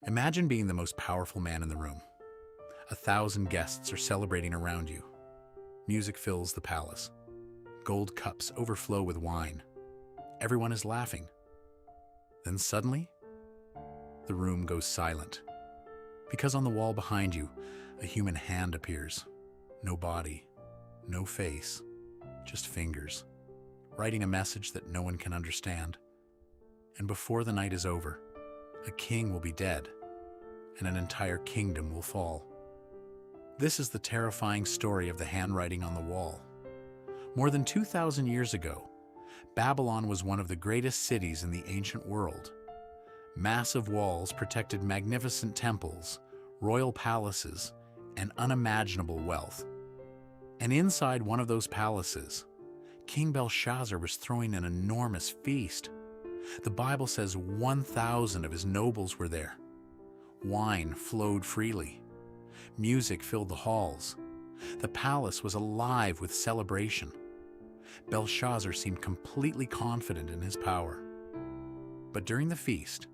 Imagine being the most powerful man in the room. 1,000 guests are celebrating around you. Music fills the palace. Gold cups overflow with wine. Everyone is laughing. Then suddenly, the room goes silent. Because on the wall behind you, a human hand appears. No body, no face, just fingers, writing a message that no one can understand. And before the night is over, a king will be dead, and an entire kingdom will fall. This is the terrifying story of the handwriting on the wall. More than 2,000 years ago, Babylon was one of the greatest cities in the ancient world. Massive walls protected magnificent temples, royal palaces, and unimaginable wealth. And inside one of those palaces, King Belshazzar was throwing an enormous feast. The Bible says 1,000 of his nobles were there. Wine flowed freely. Music filled the halls. The palace was alive with celebration. Belshazzar seemed completely confident in his power. But during the feast,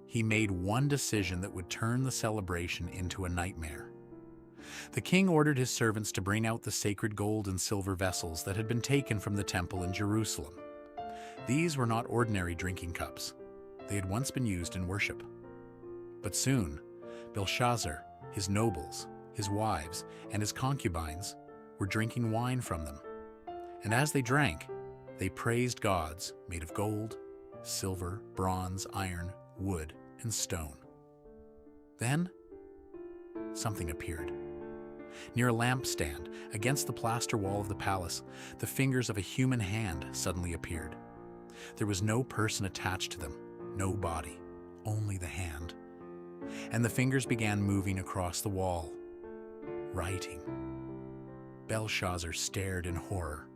he made one decision that would turn the celebration into a nightmare. The king ordered his servants to bring out the sacred gold and silver vessels that had been taken from the temple in Jerusalem. These were not ordinary drinking cups. They had once been used in worship. But soon, Belshazzar, his nobles, his wives, and his concubines were drinking wine from them. And as they drank, they praised gods made of gold, silver, bronze, iron, wood, and stone. Then, something appeared. Near a lampstand, against the plaster wall of the palace, the fingers of a human hand suddenly appeared. There was no person attached to them, no body, only the hand. And the fingers began moving across the wall, writing. Belshazzar stared in horror.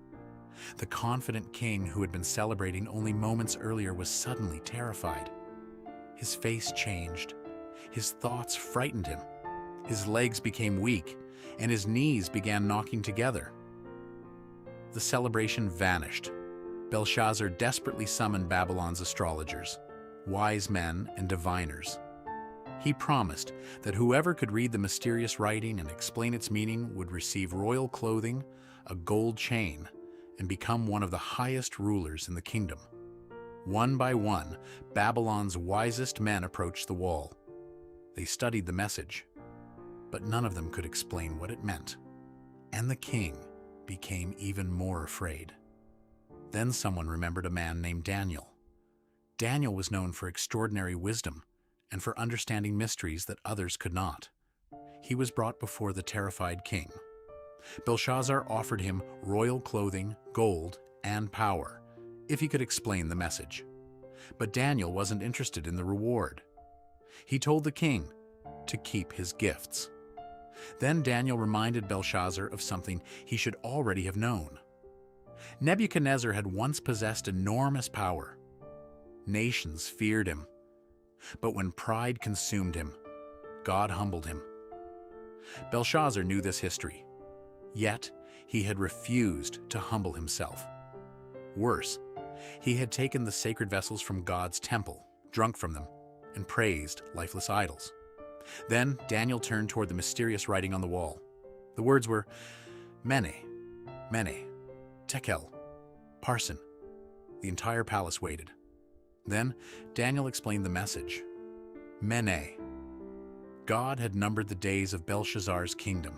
The confident king who had been celebrating only moments earlier was suddenly terrified. His face changed. His thoughts frightened him. His legs became weak, and his knees began knocking together. The celebration vanished. Belshazzar desperately summoned Babylon's astrologers, wise men and diviners. He promised that whoever could read the mysterious writing and explain its meaning would receive royal clothing, a gold chain, and become one of the highest rulers in the kingdom. One by one, Babylon's wisest men approached the wall. They studied the message, but none of them could explain what it meant. And the king became even more afraid. Then someone remembered a man named Daniel. Daniel was known for extraordinary wisdom and for understanding mysteries that others could not. He was brought before the terrified king. Belshazzar offered him royal clothing, gold, and power if he could explain the message. But Daniel wasn't interested in the reward. He told the king to keep his gifts. Then Daniel reminded Belshazzar of something he should already have known. Nebuchadnezzar had once possessed enormous power. Nations feared him. But when pride consumed him, God humbled him. Belshazzar knew this history. Yet, he had refused to humble himself. Worse, he had taken the sacred vessels from God's temple, drunk from them, and praised lifeless idols. Then Daniel turned toward the mysterious writing on the wall. The words were, Mene, Mene, Tekel, Parsin. The entire palace waited. Then Daniel explained the message. Mene. God had numbered the days of Belshazzar's kingdom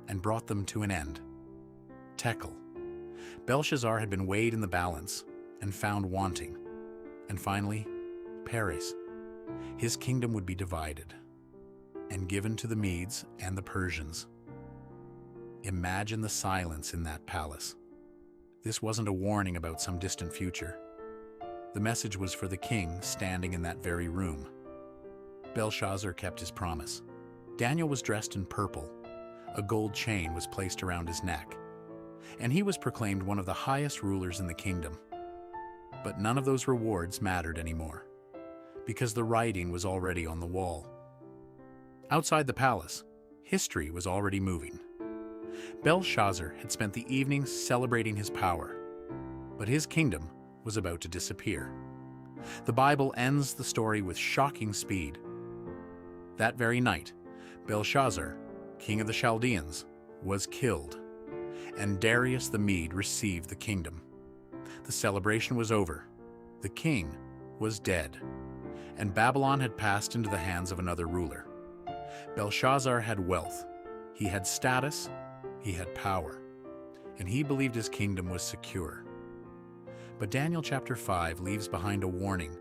and brought them to an end. Tekel. Belshazzar had been weighed in the balance and found wanting. And finally, Paris. His kingdom would be divided and given to the Medes and the Persians. Imagine the silence in that palace. This wasn't a warning about some distant future. The message was for the king standing in that very room. Belshazzar kept his promise. Daniel was dressed in purple. A gold chain was placed around his neck, and he was proclaimed one of the highest rulers in the kingdom. But none of those rewards mattered anymore, because the writing was already on the wall. Outside the palace, history was already moving. Belshazzar had spent the evening celebrating his power, but his kingdom was about to disappear. The Bible ends the story with shocking speed. That very night, Belshazzar, king of the Chaldeans, was killed, and Darius the Mede received the kingdom. The celebration was over. The king was dead, and Babylon had passed into the hands of another ruler. Belshazzar had wealth, he had status, he had power, and he believed his kingdom was secure. But Daniel chapter 5 leaves behind a warning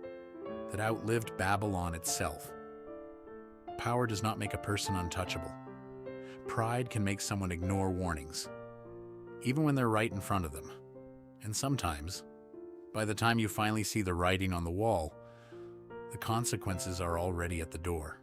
that outlived Babylon itself. Power does not make a person untouchable. Pride can make someone ignore warnings, even when they're right in front of them. And sometimes, by the time you finally see the writing on the wall, the consequences are already at the door.